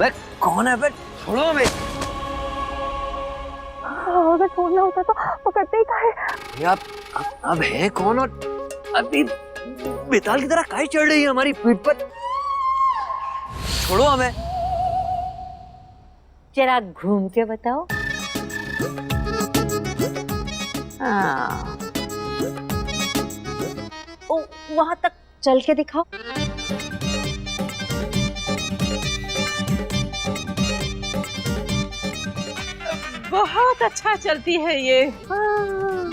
बे कौन है बे? छोड़ो हमें। अगर छोड़ना होता तो वो करते ही काहे? अब है कौन और अभी बेताल की तरह काहे चढ़ रही है हमारी पीठ पर? छोड़ो हमें। जरा घूम के बताओ। हाँ, ओ वहां तक चल के दिखाओ। बहुत अच्छा चलती है ये। हाँ।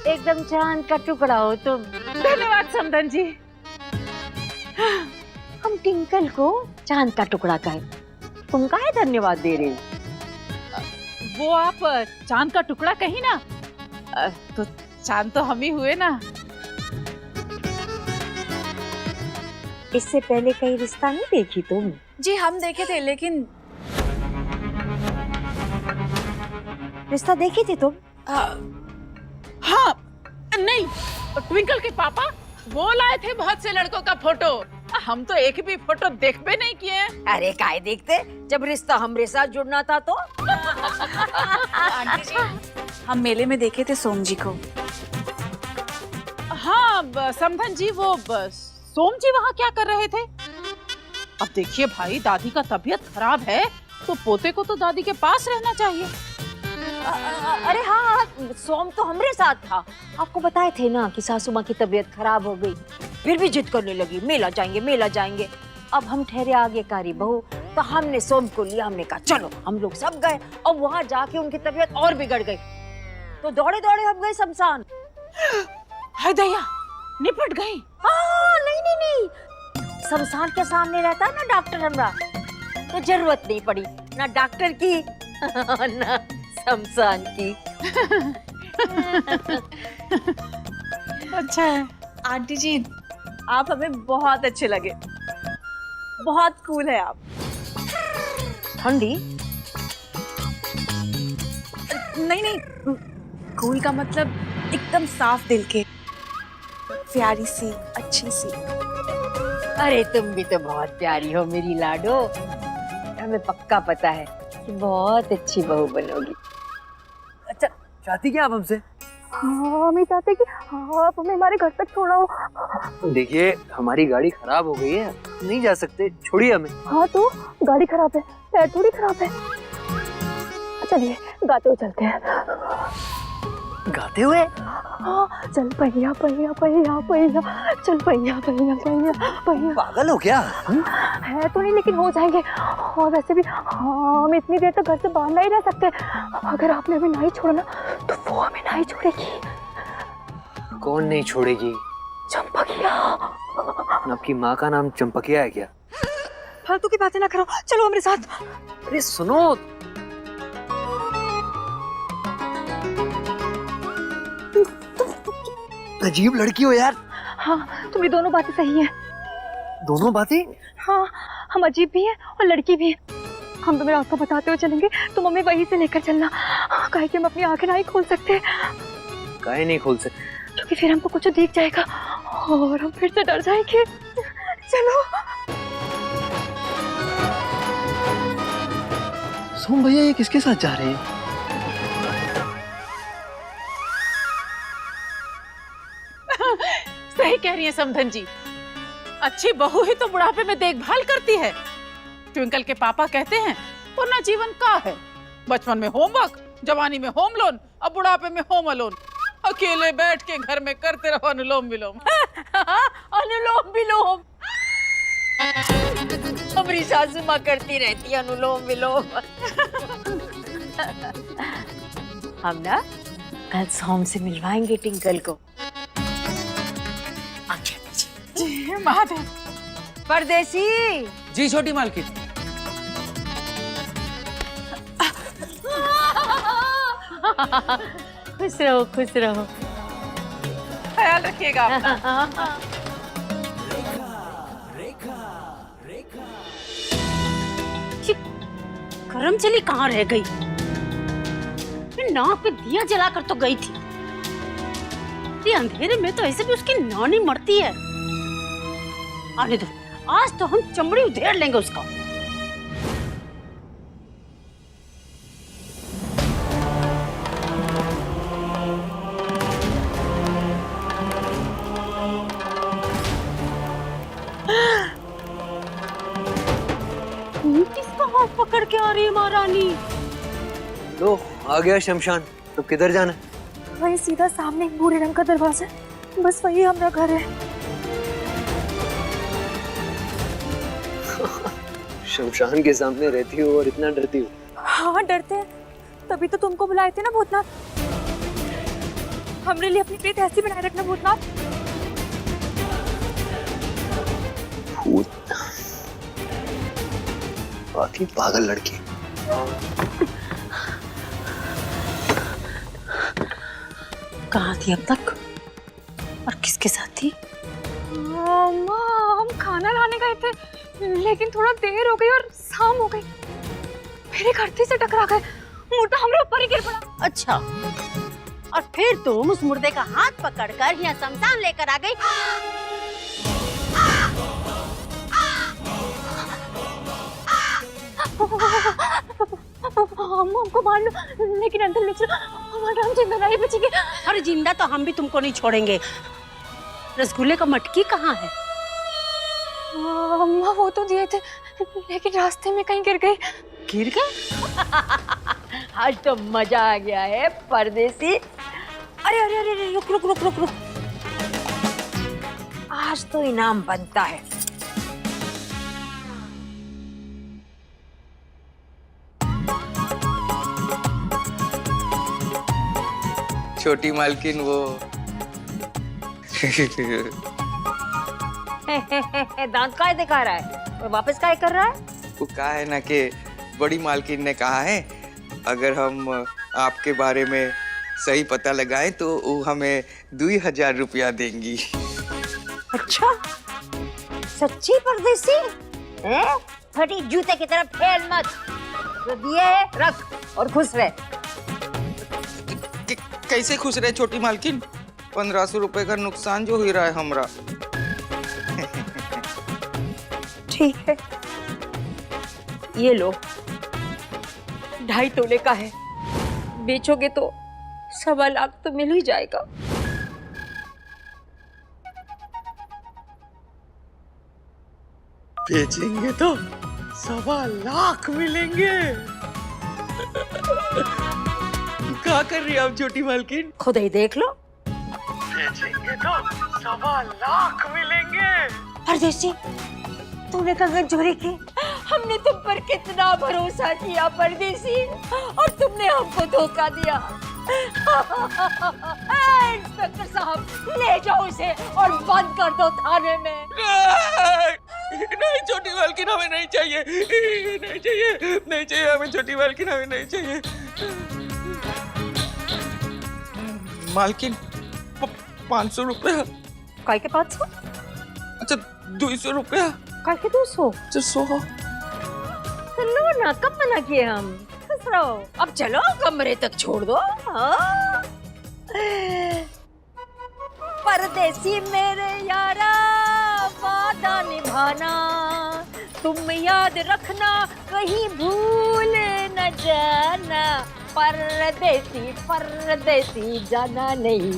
एकदम चांद का टुकड़ा हो तुम। धन्यवाद समधन जी। हम टिंकल को चांद का टुकड़ा कहे, तुम काहे धन्यवाद दे रहे हो? वो आप चांद का टुकड़ा कही ना, तो चांद तो हम ही हुए ना। इससे पहले कहीं रिश्ता नहीं देखी तुम? जी हम देखे थे, लेकिन रिश्ता देखी थी तुम? हाँ नहीं, ट्विंकल के पापा वो लाए थे बहुत से लड़कों का फोटो। हम तो एक भी फोटो देखबे नहीं किए। अरे काहे देखते, जब रिश्ता हमरे साथ जुड़ना था तो। आंटी जी हम मेले में देखे थे सोम जी को। हाँ समधन जी, वो सोम जी वहाँ क्या कर रहे थे? अब देखिए भाई, दादी का तबीयत खराब है तो पोते को तो दादी के पास रहना चाहिए। अरे हाँ, सोम तो हमरे साथ था। आपको बताए थे ना कि सासू माँ की तबीयत खराब हो गई, फिर भी जिद करने लगी मेला जाएंगे मेला जाएंगे। अब हम ठहरे आगे कारी बहू, तो हमने सोम को लिया, हमने कहा चलो। हम लोग सब गए और वहाँ जाके उनकी तबीयत और बिगड़ गई, तो दौड़े दौड़े हम गए शमशान। हाय दया, निपट गई? नहीं नहीं नहीं, शमशान के सामने रहता है ना डॉक्टर हमरा, तो जरूरत नहीं पड़ी ना डॉक्टर की ना शमशान की। अच्छा है। आंटी जी आप हमें बहुत अच्छे लगे, बहुत कूल है आप। ठंडी? नहीं नहीं, कूल का मतलब एकदम साफ दिल के, प्यारी सी अच्छी सी। अरे तुम भी तो बहुत प्यारी हो मेरी लाडो, हमें पक्का पता है कि बहुत अच्छी बहू बनोगी। अच्छा चाहती क्या आप हमसे? हाँ, हम ही चाहते कि आप हमें हमारे घर तक छोड़ाओ। देखिए हमारी गाड़ी खराब हो गई है, नहीं जा सकते, छोड़िए हमें। हाँ तो गाड़ी खराब है, पैर थोड़ी खराब है। चलिए गाते हुए चलते हैं। गाते हुए? हाँ चल पहिया पहिया पहिया पहिया, चल पहिया पहिया पहिया पहिया। पागल हो क्या? है तो नहीं, लेकिन हो जाएंगे। और वैसे भी हम इतनी देर तक घर से बाहर नहीं रह सकते। अगर आपने हमें नहीं छोड़ा ना, तो वो हमें नहीं छोड़ेगी। कौन नहीं छोड़ेगी? चंपकिया। आपकी माँ का नाम चंपकिया है क्या? फालतू की बातें ना करो, चलो हमारे साथ। अरे सुनो, अजीब लड़की हो यार। हाँ तुम्हारी दोनों बातें सही हैं। दोनों बातें? हाँ हम अजीब भी हैं और लड़की भी हैं। हम तुम्हें रास्ता बताते हुए चलेंगे, तुम हमें वहीं से लेकर चलना। काहे कि हम अपनी आंखें नहीं खोल सकते। काहे नहीं खोल सकते? क्योंकि फिर हमको कुछ दिख जाएगा और हम फिर से डर जाएंगे। चलो। सोम भैया ये किसके साथ जा रहे हैं? सही कह रही है समधन जी, अच्छी बहू ही तो बुढ़ापे में देखभाल करती है। ट्विंकल के पापा कहते हैं वरना जीवन का है, बचपन में होमवर्क, जवानी में होम लोन, अब बुढ़ापे में होम अलोन। अकेले बैठ के घर में करते रहो अनुलोम विलोम। अनुलोम विलोम। हमारी सासू माँ करती रहती है अनुलोम विलोम। हम ना कल सोम से मिलवाएंगे टिंकल को। महादेव। परदेसी। जी छोटी मालकिन। खुश रहो खुश रहो। ख्याल रखिएगा अपना। करमचली कहाँ रह गई? नाक पे दिया जलाकर तो गई थी। इतने अंधेरे में तो ऐसे भी उसकी नानी मरती है। आने दो, आज तो हम चमड़ी उधेड़ लेंगे उसका। किसका हाथ पकड़ के आ रही है महारानी? लो आ गया शमशान। तो किधर जाना? वही सीधा सामने एक भूरे रंग का दरवाजा, बस वही हमारा घर है। शमशान के सामने रहती हो और इतना डरती हो? हाँ डरते हैं, तभी तो तुमको बुलाए थे ना भूतनाथ। हमरे लिए अपनी प्रीत ऐसी बनाए रखना भूतनाथ। भूत बाकी पागल लड़की। कहाँ थी अब तक और किसके साथ थी? माँ हम खाना लाने गए थे, लेकिन थोड़ा देर हो गई और शाम हो गई। मेरे धरती से टकरा गए, मुर्दा हमरे ऊपर ही गिर पड़ा। अच्छा, और फिर तुम उस मुर्दे का हाथ पकड़कर यहाँ शमशान लेकर आ गई। हमको मार लो, लेकिन अंदर ले चलो, हमारा हम जिंदा नहीं बचेंगे। अरे जिंदा तो हम भी तुमको नहीं छोड़ेंगे। रसगुल्ले का मटकी कहाँ है? अम्मा वो तो दिए थे, लेकिन रास्ते में कहीं गिर गए। गिर गए? आज तो मजा आ गया है परदेसी। अरे अरे अरे अरे, रुक रुक रुक रुक रुक, आज तो इनाम बनता है। छोटी मालकिन वो दांत काय दिखा रहा है और वापस काय कर रहा है? वो कहा है ना कि बड़ी मालकिन ने कहा है अगर हम आपके बारे में सही पता लगाएं तो वो हमें 2000 रुपया देंगी। अच्छा सच्ची परदेसी? फटी जूते की तरफ फेल मत, जो दिए है रख और खुश रह। कैसे खुश रहे छोटी मालकिन? 1500 रुपए का नुकसान जो हो रहा है हमरा। ठीक है, ये लो 2.5 तोले का है, बेचोगे तो 1.25 लाख तो मिल ही जाएगा। बेचेंगे तो 1.25 लाख मिलेंगे। क्या कर रही है आप छोटी मालकिन? खुद ही देख लो। बेचेंगे तो 1.25 लाख मिलेंगे। परदेसी तूने कंगन चोरी की, हमने तुम पर कितना भरोसा किया परदेसी, और तुमने हमको धोखा दिया। इंस्पेक्टर साहब ले जाओ उसे और बंद कर दो थाने में। नहीं छोटी मालकिन हमें नहीं चाहिए, नहीं चाहिए, नहीं चाहिए हमें छोटी मालकिन, हमें नहीं चाहिए। मालकिन 500 रुपया। काय के 500? अच्छा 200 रुपया। काय के 200? 100। लो ना, कब मना किए हम? खुश रहो। अब चलो कमरे तक छोड़ दो। हाँ? परदेसी मेरे यारा वादा निभाना, तुम याद रखना कहीं भूल न जाना। परदेसी परदेसी जाना नहीं।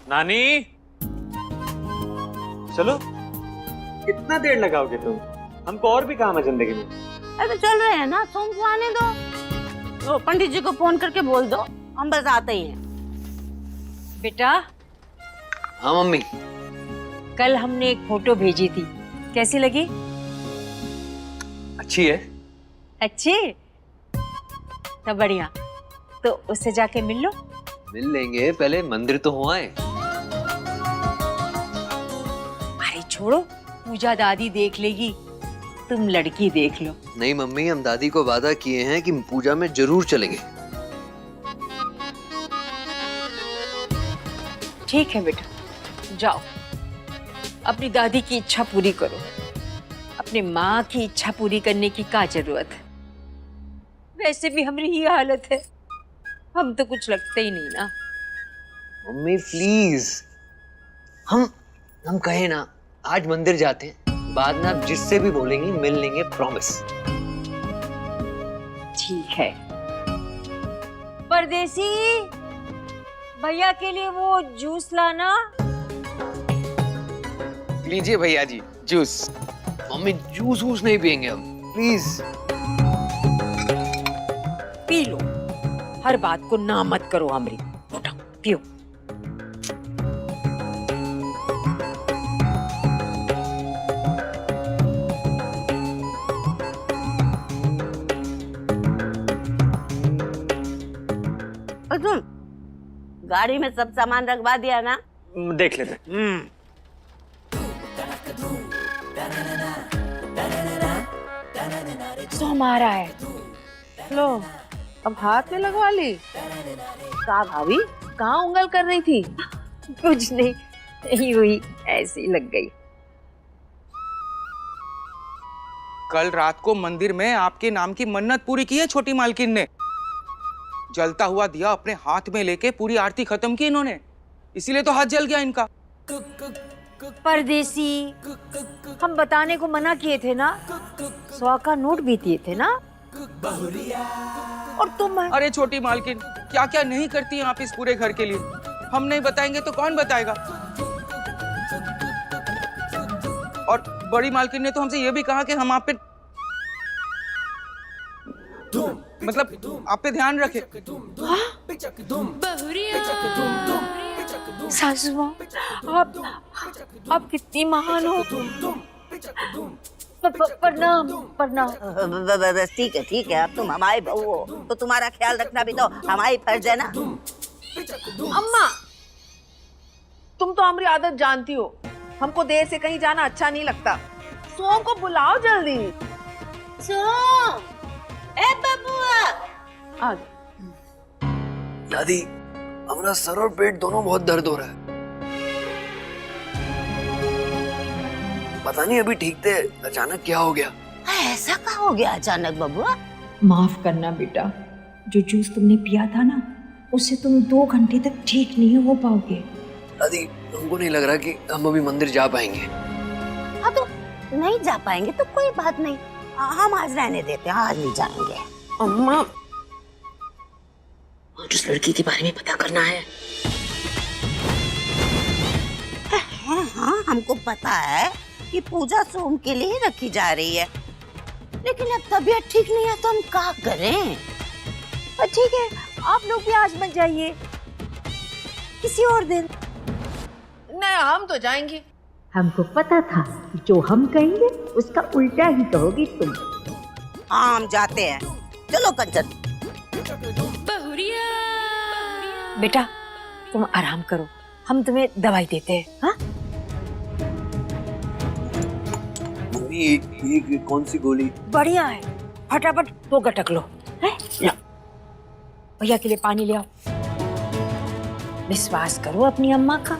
नानी चलो, कितना देर लगाओगे तुम? हमको और भी काम है जिंदगी में। अरे चल रहे हैं ना, तुम आने दो। तो पंडित जी को फोन करके बोल दो, हम बस आते ही हैं। बेटा। हाँ मम्मी। कल हमने एक फोटो भेजी थी, कैसी लगी? अच्छी है। अच्छी? तो बढ़िया, तो उससे जाके मिल लो। मिल लेंगे, पहले मंदिर तो हो आए। अरे छोड़ो, पूजा दादी देख लेगी, तुम लड़की देख लो। नहीं मम्मी, हम दादी को वादा किए हैं कि पूजा में जरूर चलेंगे। ठीक है बेटा, जाओ अपनी दादी की इच्छा पूरी करो। अपनी माँ की इच्छा पूरी करने की क्या जरूरत है? वैसे भी हमारी ही हालत है, हम तो कुछ लगते ही नहीं ना। मम्मी प्लीज, हम कहे ना आज मंदिर जाते हैं, बाद में आप जिससे भी बोलेंगी मिल लेंगे, प्रॉमिस। ठीक है। परदेसी, भैया के लिए वो जूस लाना। लीजिए भैया जी जूस। मम्मी जूस वूस नहीं पियेंगे हम, प्लीज। पी लो, हर बात को ना मत करो अमृत। उठाओ पियो। और तुम गाड़ी में सब सामान रखवा दिया ना? देख लेते हैं। सोम आ रहा है। लो, अब हाथ में लगवा ली। का भाभी, कहाँ उंगल कर रही थी? कुछ नहीं, यूं ही ऐसी लग गई। कल रात को मंदिर में आपके नाम की मन्नत पूरी की है छोटी मालकिन ने। जलता हुआ दिया अपने हाथ में लेके पूरी आरती खत्म की इन्होंने, इसीलिए तो हाथ जल गया इनका। परदेसी, हम बताने को मना किए थे ना, 100 का नोट भी दिए थे ना। और तुम? अरे छोटी मालकिन, क्या क्या नहीं करती हैं आप इस पूरे घर के लिए। हम नहीं बताएंगे तो कौन बताएगा। और बड़ी मालकिन ने तो हमसे ये भी कहा कि हम आप पे मतलब आप पे ध्यान रखें। सासू माँ, आप कितनी महान हो। प्रणाम प्रणाम। बस ठीक है, अब तुम हमारी बहू हो तो तुम्हारा ख्याल रखना भी तो हमारी फर्ज है ना। अम्मा, तुम तो हमारी आदत जानती हो, हमको देर से कहीं जाना अच्छा नहीं लगता। सोम को बुलाओ जल्दी। सोम, ए बबुआ। आ दादी, हमारा सर और पेट दोनों बहुत दर्द हो रहा है। पता नहीं अभी ठीक थे, अचानक क्या हो गया। ऐसा क्या हो गया अचानक बबुआ? माफ करना बेटा, जो जूस तुमने पिया था ना, उससे तुम 2 घंटे तक ठीक नहीं हो पाओगे। दादी, हमको नहीं लग रहा कि हम अभी मंदिर जा पाएंगे। हाँ तो नहीं जा पाएंगे तो कोई बात नहीं, हम आज रहने देते हैं, आज नहीं जाएंगे। अम्मा, और उस लड़की के बारे में पता करना है। हाँ, हमको पता है कि पूजा सोम के लिए रखी जा रही है, लेकिन अब तबीयत ठीक नहीं है तो हम क्या करें? ठीक है, आप लोग भी आज मत जाइए, किसी और दिन। नहीं, हम तो जाएंगे। हमको पता था कि जो हम कहेंगे उसका उल्टा ही कहोगी तुम। हाँ, हम जाते हैं, चलो कंचन। बेटा तुम आराम करो, हम तुम्हें दवाई देते हैं। हाँ, मम्मी ये कौन सी गोली? बढ़िया है, फटाफट 2 गटक लो। है? लो, भैया के लिए पानी ले आओ। विश्वास करो अपनी अम्मा का।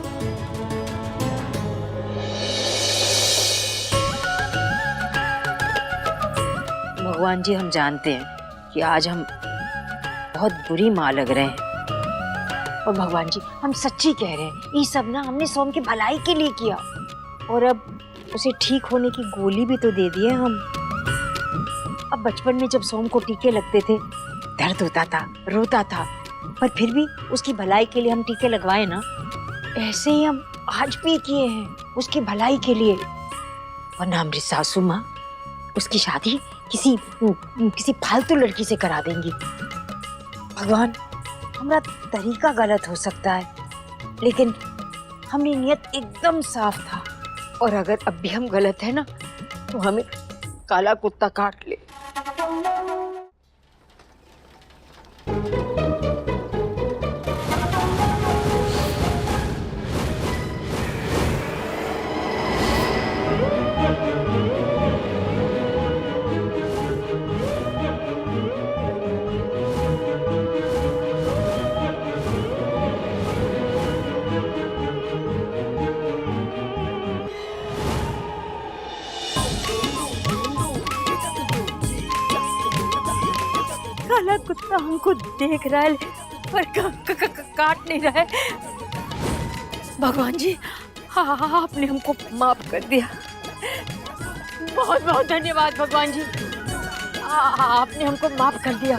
भगवान जी, हम जानते हैं कि आज हम बहुत बुरी माँ लग रहे हैं, और भगवान जी हम सच्ची कह रहे हैं, ये सब ना हमने सोम की भलाई के लिए किया, और अब उसे ठीक होने की गोली भी तो दे दी है हम। अब बचपन में जब सोम को टीके लगते थे, दर्द होता था, रोता था, पर फिर भी उसकी भलाई के लिए हम टीके लगवाए ना, ऐसे ही हम आज भी किए हैं उसकी भलाई के लिए। वरना हमारी सासू माँ उसकी शादी किसी फालतू लड़की से करा देंगी। भगवान, हमारा तरीका गलत हो सकता है, लेकिन हमारी नियत एकदम साफ था, और अगर अब भी हम गलत है ना, तो हमें काला कुत्ता काट ले। काला कुत्ता हमको देख रहा है पर काट नहीं रहा है। भगवान जी, हाँ आपने हमको माफ कर दिया। बहुत बहुत धन्यवाद भगवान जी, आपने हमको माफ कर दिया।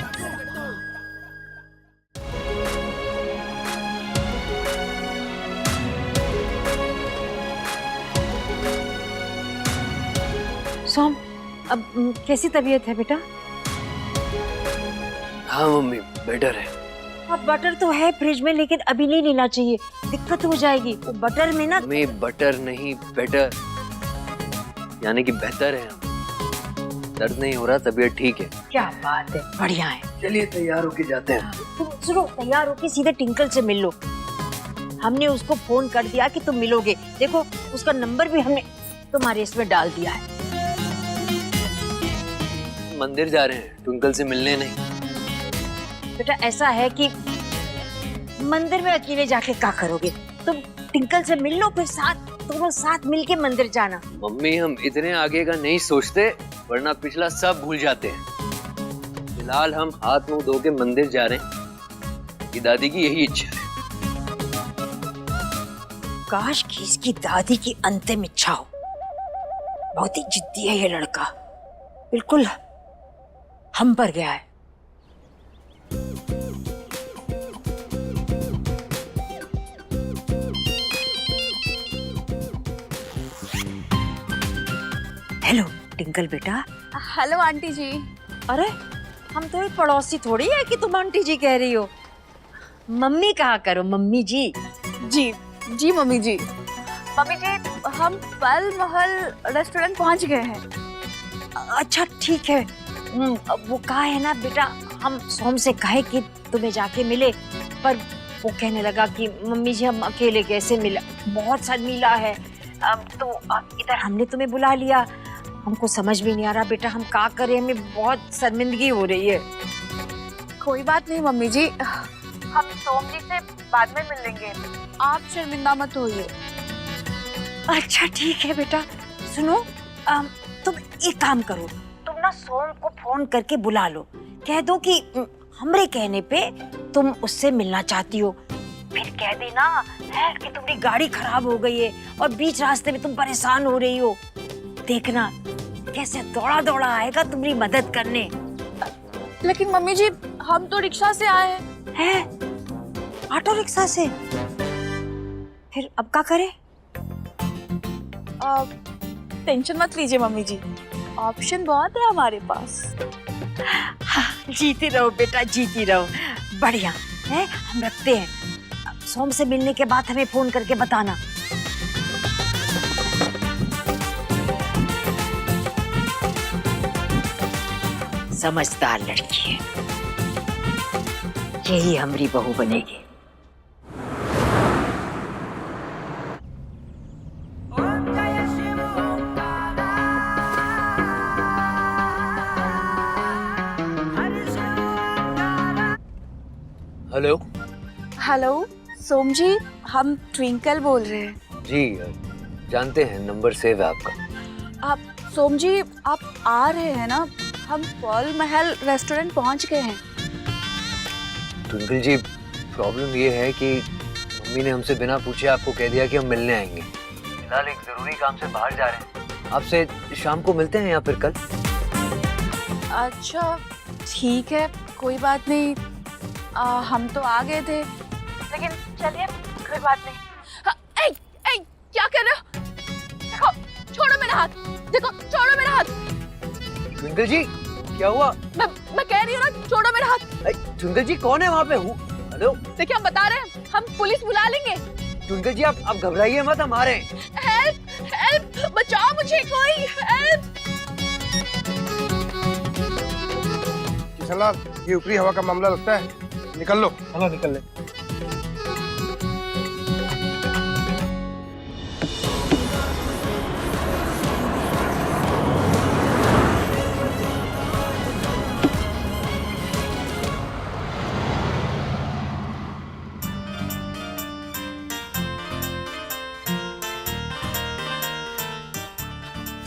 सोम, अब कैसी तबीयत है बेटा? हाँ मम्मी, बेटर है। अब बटर तो है फ्रिज में, लेकिन अभी नहीं लेना चाहिए, दिक्कत हो जाएगी। वो बटर में ना मम्मी बटर नहीं बेटर, यानी कि बेहतर है। दर्द नहीं हो रहा, तबीयत ठीक है। क्या बात है, बढ़िया है। चलिए तैयार होके जाते हैं। तुम सुनो, तैयार होके सीधे टिंकल से मिल लो। हमने उसको फोन कर दिया कि तुम मिलोगे। देखो उसका नंबर भी हमने तुम्हारे इसमें डाल दिया है। मंदिर जा रहे हैं, ट्विंकल से मिलने नहीं। बेटा ऐसा है कि मंदिर में अकेले जाके क्या करोगे, तुम टिंकल से मिल लो, फिर दोनों साथ मिलके मंदिर जाना। मम्मी हम इतने आगे का नहीं सोचते, वरना पिछला सब भूल जाते हैं। फिलहाल हम हाथ मुंह धो के मंदिर जा रहे हैं, कि दादी की यही इच्छा है। काश कि इसकी दादी की अंतिम इच्छा हो। बहुत ही जिद्दी है ये लड़का, बिल्कुल हम पर गया है। हेलो टिंकल बेटा। हेलो आंटी जी। अरे हम तो एक पड़ोसी थोड़ी है कि तुम आंटी जी कह रही हो। मम्मी कहा करो, मम्मी जी। जी जी मम्मी जी। मम्मी जी हम पल महल रेस्टोरेंट पहुंच गए हैं। अच्छा ठीक है। वो कहा है ना बेटा, हम सोम से कहे कि तुम्हें जाके मिले, पर वो कहने लगा कि मम्मी जी हम अकेले कैसे मिला, बहुत शर्मीला है। अब तो इधर हमने तुम्हें बुला लिया, हमको समझ भी नहीं आ रहा बेटा हम क्या करें, हमें बहुत शर्मिंदगी हो रही है। कोई बात नहीं मम्मी जी, हम सोम जी से बाद में मिल लेंगे, आप शर्मिंदा मत होइए। अच्छा ठीक है बेटा। सुनो, तुम एक काम करो, तुम ना सोम को फोन करके बुला लो, कह दो कि हमरे कहने पे तुम उससे मिलना चाहती हो। फिर कह देना है कि तुम्हारी गाड़ी खराब हो गई है और बीच रास्ते में तुम परेशान हो रही हो। देखना कैसे दौड़ा दौड़ा आएगा तुम्हारी मदद करने। लेकिन मम्मी जी हम तो रिक्शा से आए हैं, ऑटो रिक्शा से, फिर अब क्या करें? टेंशन मत लीजिए मम्मी जी, ऑप्शन बहुत है हमारे पास। हाँ, जीती रहो बेटा, जीती रहो। बढ़िया है, हम रखते हैं। सोम से मिलने के बाद हमें फोन करके बताना। समझदार लड़की है, यही हमारी बहू बनेगी। हेलो। हेलो सोम जी, हम ट्विंकल बोल रहे हैं। जी जानते हैं, नंबर सेव है आपका। आप सोम जी आप आ रहे हैं ना, हम पॉल महल रेस्टोरेंट पहुंच गए हैं। ट्विंकल जी प्रॉब्लम ये है कि मम्मी ने हमसे बिना पूछे आपको कह दिया कि हम मिलने आएंगे। फिलहाल एक जरूरी काम से बाहर जा रहे हैं, आपसे शाम को मिलते हैं या फिर कल। अच्छा ठीक है, कोई बात नहीं, हम तो आ गए थे, लेकिन चलिए कोई बात नहीं। ए, ए, क्या कर रहे हो? देखो छोड़ो मेरा हाथ, देखो छोड़ो मेरा हाथ। ट्विंकल जी क्या हुआ? मैं कह रही हूँ ना, छोड़ो मेरा हाथ। ट्विंकल जी कौन है वहाँ पे? हूँ। हेलो। देखिए हम बता रहे हैं, हम पुलिस बुला लेंगे। ट्विंकल जी आप घबराइए मत, हम आ रहे हैं। हेल्प हेल्प, बचाओ मुझे कोई, हेल्प। किशनलाल, ये ऊपरी हवा का मामला लगता है, निकल लो। चलो निकल ले।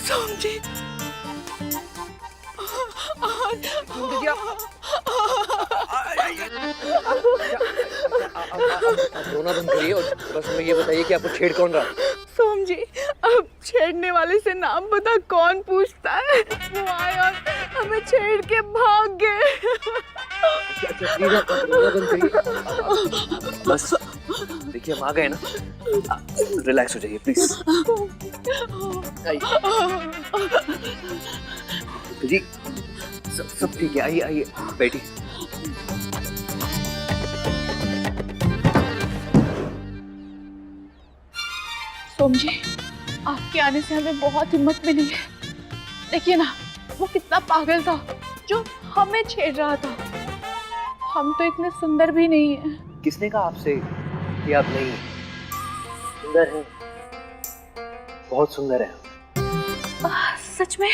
समझे? आप रोना बंद करिए और बस हमें ये बताइए कि आपको छेड़ कौन रहा है? सोम जी, अब छेड़ने वाले से नाम पता कौन पूछता है? वो आए और हमें छेड़ के भाग गए। अच्छा प्लीज आप रोना बंद करिए। बस देखिए हम आ गए ना, रिलैक्स हो जाइए प्लीज। जी सब ठीक है, आइए आइए बैठिए। सोम जी, आपके आने से हमें बहुत हिम्मत मिली है। देखिए ना, वो कितना पागल था जो हमें छेड़ रहा था। हम तो इतने सुंदर भी नहीं हैं। किसने कहा आपसे कि आप नहीं हैं? सुंदर हैं, बहुत सुंदर हैं। सच में?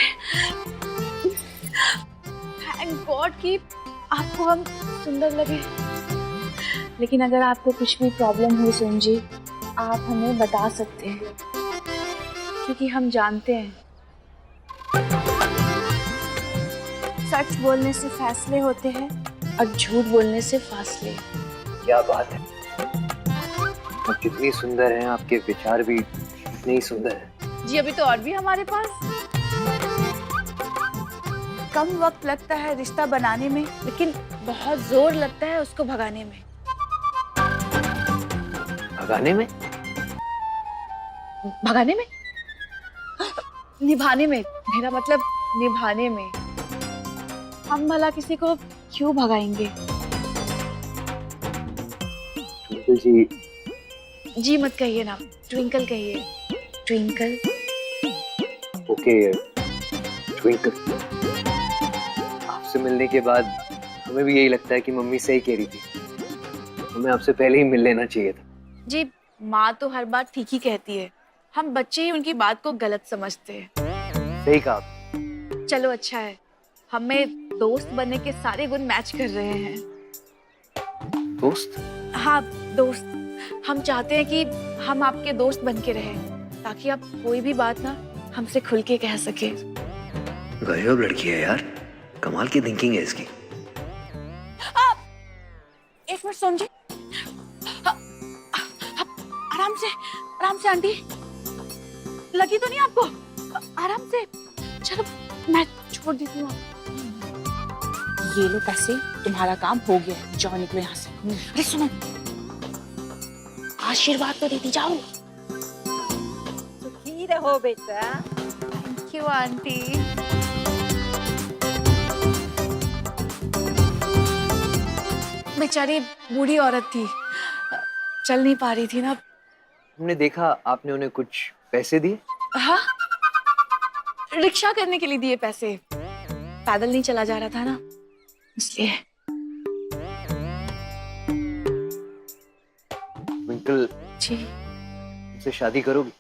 थैंक गॉड कि आपको हम सुंदर लगे। लेकिन अगर आपको कुछ भी प्रॉब्लम हो सोम जी, आप हमें बता सकते हैं, क्योंकि हम जानते हैं सच बोलने से फैसले होते हैं और झूठ बोलने से फासले। क्या बात है, आप कितनी सुंदर हैं, आपके विचार भी इतने ही सुंदर हैं। जी, अभी तो और भी हमारे पास कम वक्त लगता है रिश्ता बनाने में, लेकिन बहुत जोर लगता है उसको भगाने में। भगाने में? भगाने में? निभाने में, मेरा मतलब निभाने में। हम भला किसी को क्यों भगाएंगे? ट्विंकल जी। जी मत कहिए ना, ट्विंकल कहिए। ट्विंकल। Okay twinkle. आपसे मिलने के बाद हमें भी यही लगता है कि मम्मी सही कह रही थी, हमें आपसे पहले ही मिल लेना चाहिए था। जी, माँ तो हर बात ठीक ही कहती है, हम बच्चे ही उनकी बात को गलत समझते हैं। सही कहा आप। चलो अच्छा है, हमें दोस्त बनने के सारे गुण मैच कर रहे हैं। दोस्त? हाँ दोस्त, हम चाहते हैं कि हम आपके दोस्त बन के रहें, ताकि आप कोई भी बात ना हमसे खुल के कह सके। गजब लड़की है यार, कमाल की थिंकिंग है इसकी। एक मिनट समझे, आराम से आंटी, लगी तो नहीं आपको? आराम से, चलो मैं छोड़ देती हूँ। ये लो पैसे, तुम्हारा काम हो गया, जाओ निकलो यहाँ से। अरे सुनो, आशीर्वाद तो देती जाओ। सुखी रहो बेटा। Thank you aunty. बेचारी बूढ़ी औरत थी, चल नहीं पा रही थी ना। हमने देखा आपने उन्हें कुछ पैसे दिए। हाँ, रिक्शा करने के लिए दिए पैसे, पैदल नहीं चला जा रहा था ना, इसलिए। ट्विंकल जी। मुझसे शादी करोगी?